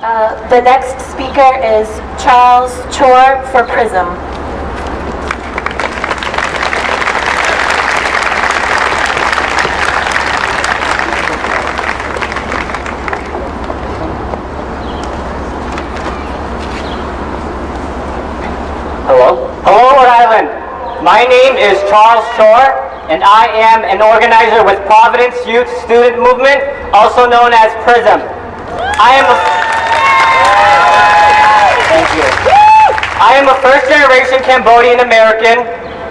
The next speaker is Charles Chor for PRISM. Hello, Rhode Island. My name is Charles Chor, and I am an organizer with Providence Youth Student Movement, also known as PRISM. I am a first-generation Cambodian American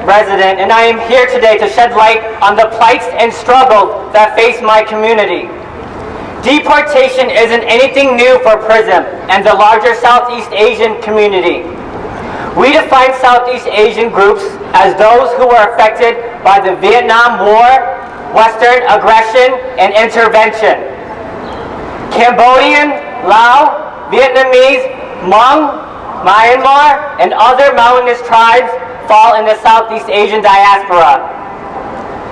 resident, and I am here today to shed light on the plights and struggles that face my community. Deportation isn't anything new for PRISM and the larger Southeast Asian community. We define Southeast Asian groups as those who were affected by the Vietnam War, Western aggression, and intervention. Cambodian, Lao, Vietnamese, Hmong, Myanmar, and other mountainous tribes fall in the Southeast Asian diaspora.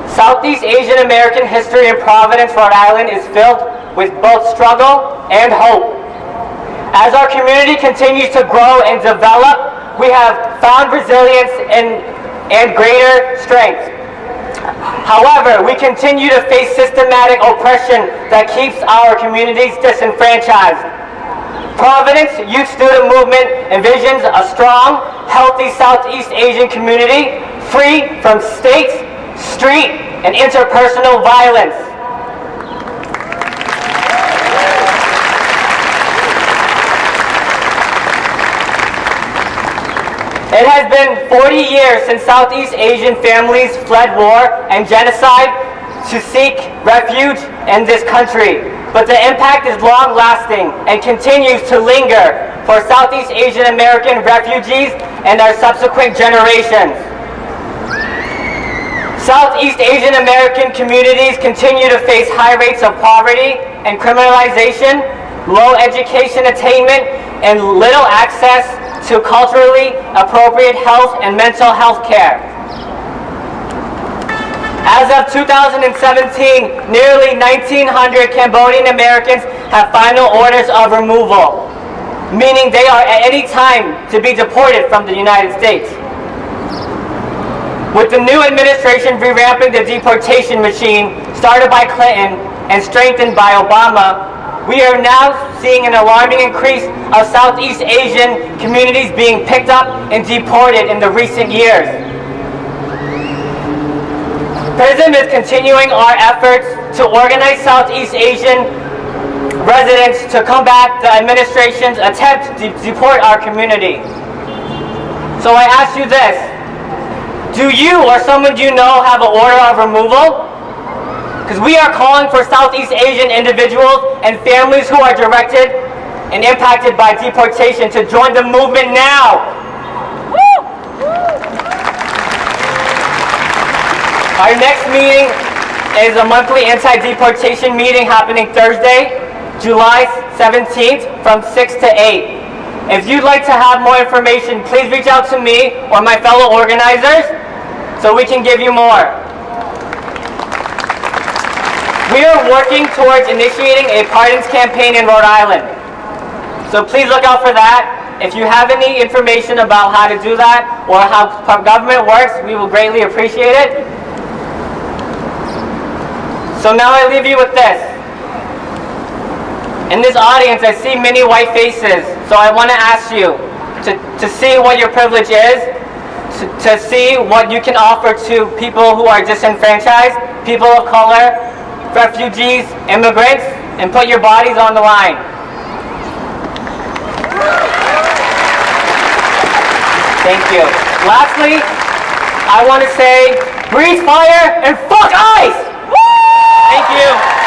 Southeast Asian American history in Providence, Rhode Island is filled with both struggle and hope. As our community continues to grow and develop, we have found resilience and greater strength. However, we continue to face systematic oppression that keeps our communities disenfranchised. Providence Youth Student Movement envisions a strong, healthy Southeast Asian community free from state, street, and interpersonal violence. It has been 40 years since Southeast Asian families fled war and genocide to seek refuge in this country, but the impact is long-lasting and continues to linger for Southeast Asian American refugees and our subsequent generations. Southeast Asian American communities continue to face high rates of poverty and criminalization, low education attainment, and little access to culturally appropriate health and mental health care. As of 2017, nearly 1,900 Cambodian Americans have final orders of removal, meaning they are at any time to be deported from the United States. With the new administration revamping the deportation machine started by Clinton and strengthened by Obama, we are now seeing an alarming increase of Southeast Asian communities being picked up and deported in the recent years. PRISM is continuing our efforts to organize Southeast Asian residents to combat the administration's attempt to deport our community. So I ask you this: do you or someone you know have an order of removal? Because we are calling for Southeast Asian individuals and families who are directed and impacted by deportation to join the movement now. Woo! Our next meeting is a monthly anti-deportation meeting happening Thursday, July 17th from 6 to 8. If you'd like to have more information, please reach out to me or my fellow organizers so we can give you more. We are working towards initiating a pardons campaign in Rhode Island. So please look out for that. If you have any information about how to do that or how government works, we will greatly appreciate it. So now I leave you with this. In this audience, I see many white faces. So I want to ask you to see what your privilege is, to see what you can offer to people who are disenfranchised, people of color, refugees, immigrants, and put your bodies on the line. Thank you. Lastly, I want to say, breathe fire and fuck ice! Thank you.